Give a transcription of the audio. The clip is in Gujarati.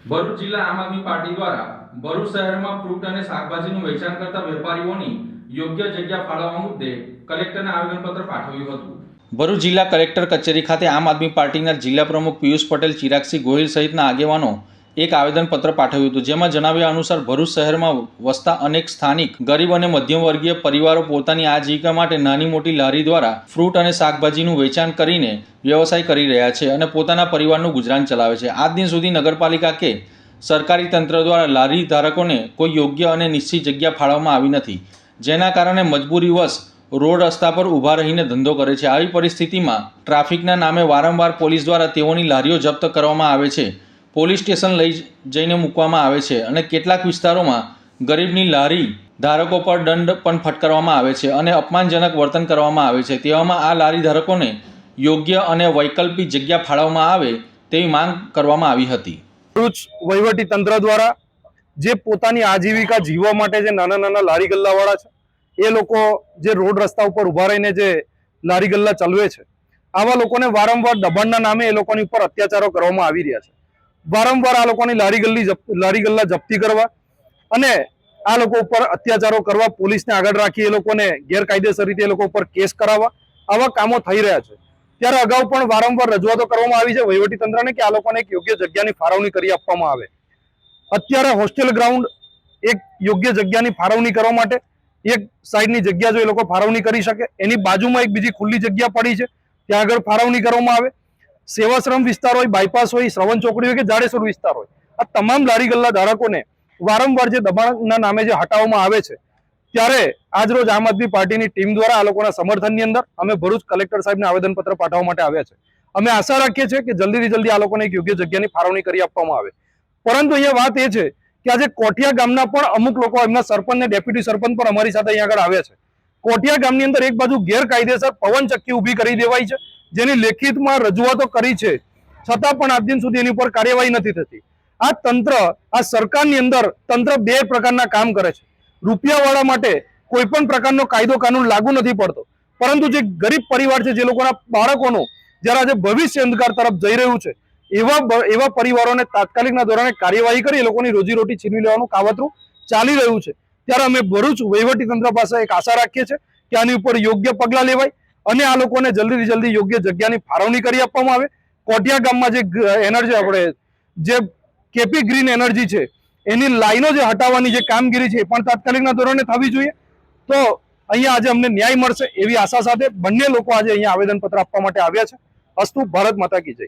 ભરૂચ જિલ્લા આમ આદમી પાર્ટી દ્વારા ભરૂચ શહેરમાં ફ્રૂટ અને શાકભાજીનું વેચાણ કરતા વેપારીઓની યોગ્ય જગ્યા ફાળવવા મુદ્દે કલેક્ટરને આવેદનપત્ર પાઠવ્યું હતું। ભરૂચ જિલ્લા કલેક્ટર કચેરી ખાતે આમ આદમી પાર્ટીના જિલ્લા પ્રમુખ પિયુષ પટેલ, ચિરાગસિંહ ગોહિલ સહિતના આગેવાનો એક આવેદનપત્ર પાઠવ્યું હતું, જેમાં જણાવ્યા અનુસાર ભરૂચ શહેરમાં વસતા અનેક સ્થાનિક ગરીબ અને મધ્યમ વર્ગીય પરિવારો પોતાની આજીવિકા માટે નાની મોટી લારી દ્વારા ફ્રૂટ અને શાકભાજીનું વેચાણ કરીને વ્યવસાય કરી રહ્યા છે અને પોતાના પરિવારનું ગુજરાન ચલાવે છે। આજ દિન સુધી નગરપાલિકા કે સરકારી તંત્ર દ્વારા લારી ધારકોને કોઈ યોગ્ય અને નિશ્ચિત જગ્યા ફાળવવામાં આવી નથી, જેના કારણે મજબૂરીવશ રોડ રસ્તા પર ઊભા રહીને ધંધો કરે છે। આવી પરિસ્થિતિમાં ટ્રાફિકના નામે વારંવાર પોલીસ દ્વારા તેઓની લારીઓ જપ્ત કરવામાં આવે છે, પોલીસ સ્ટેશન લઈ જઈને મૂકવામાં આવે છે અને કેટલાક વિસ્તારોમાં ગરીબની લારી ધારકો પર દંડ પણ ફટકારવામાં આવે છે અને અપમાનજનક વર્તન કરવામાં આવે છે। તેવામાં આ લારી ધારકોને યોગ્ય અને વૈકલ્પિક જગ્યા ફાળવવામાં આવે તેવી માંગ કરવામાં આવી હતી। ભરૂચ વહીવટી તંત્ર દ્વારા જે પોતાની આજીવિકા જીવવા માટે જે નાના નાના લારી ગલ્લાવાળા છે, એ લોકો જે રોડ રસ્તા ઉપર ઊભા રહીને જે લારી ગલ્લા ચલાવે છે, આવા લોકોને વારંવાર દબાણના નામે એ લોકોની ઉપર અત્યાચારો કરવામાં આવી રહ્યા છે। વારંવાર આ લોકોની લારી ગલ્લા જપ્તી કરવા અને આ લોકો ઉપર અત્યાચારો કરવા, પોલીસને આગળ રાખી એ લોકોને ગેરકાયદેસર રીતે એ લોકો ઉપર કેસ કરાવવા, આવા કામો થઈ રહ્યા છે। ત્યારે અગાઉ પણ વારંવાર રજૂઆતો કરવામાં આવી છે વહીવટી તંત્રને કે આ લોકોને એક યોગ્ય જગ્યાની ફાળવણી કરી આપવામાં આવે। અત્યારે હોસ્ટેલ ગ્રાઉન્ડ એક યોગ્ય જગ્યાની ફાળવણી કરવા માટે એક સાઈડની જગ્યા જો એ લોકો ફાળવણી કરી શકે, એની બાજુમાં એક બીજી ખુલ્લી જગ્યા પડી છે, ત્યાં આગળ ફાળવણી કરવામાં આવે। સેવાશ્રમ વિસ્તાર હોય, બાયપાસ હોય, શ્રવણ ચોકડી હોય કે જાડેશ્વર વિસ્તાર હોય, આ તમામ લારી ગલ્લા ધારકોને વારંવાર જે દબાણના નામે જે હટાવવામાં આવે છે, ત્યારે આજરોજ આમ આદમી પાર્ટીની ટીમ દ્વારા આ લોકોના સમર્થનની અંદર અમે ભરૂચ કલેક્ટર સાહેબને આવેદનપત્ર પાઠવવા માટે આવ્યા છે। અમે આશા રાખીએ છીએ કે જલ્દીથી જલ્દી આ લોકોને એક યોગ્ય જગ્યાની ફાળવણી કરી આપવામાં આવે। પરંતુ અહીંયા વાત એ છે કે આજે કોઠિયા ગામના પણ અમુક લોકો, એમના સરપંચ ને ડેપ્યુટી સરપંચ પણ અમારી સાથે અહીંયા આગળ આવ્યા છે। કોઠિયા ગામની અંદર એક બાજુ ગેરકાયદેસર પવન ચક્કી ઊભી કરી દેવાઈ છે, જેની લેખિતમાં રજૂઆતો કરી છે, છતાં પણ આજ દિન સુધી એની ઉપર કાર્યવાહી નથી થતી। આ તંત્ર, આ સરકારની અંદર તંત્ર બે પ્રકારના કામ કરે છે। રૂપિયાવાળા માટે કોઈ પણ પ્રકારનો કાયદો કાનૂન લાગુ નથી પડતો, પરંતુ જે ગરીબ પરિવાર છે, જે લોકોના બાળકોનું જ્યારે આજે ભવિષ્ય અંધકાર તરફ જઈ રહ્યું છે, એવા પરિવારોને તાત્કાલિકના ધોરણે કાર્યવાહી કરી એ લોકોની રોજીરોટી છીનવી લેવાનું કાવતરું ચાલી રહ્યું છે। ત્યારે અમે ભરૂચ વહીવટી તંત્ર પાસે એક આશા રાખીએ છીએ કે આની ઉપર યોગ્ય પગલાં લેવાય અને આ લોકોને જલ્દીથી જલ્દી યોગ્ય જગ્યાની ફાળવણી કરી આપવામાં આવે। કોઠિયા ગામમાં જે એનર્જી આપણે જે કેપી ગ્રીન એનર્જી છે, એની લાઈનો જે હટાવવાની જે કામગીરી છે એ પણ તાત્કાલિકના ધોરણે થવી જોઈએ। તો અહીંયા આજે અમને ન્યાય મળશે એવી આશા સાથે બંને લોકો આજે અહીંયા આવેદનપત્ર આપવા માટે આવ્યા છે। અસ્તુ, ભારત માતા કી જય।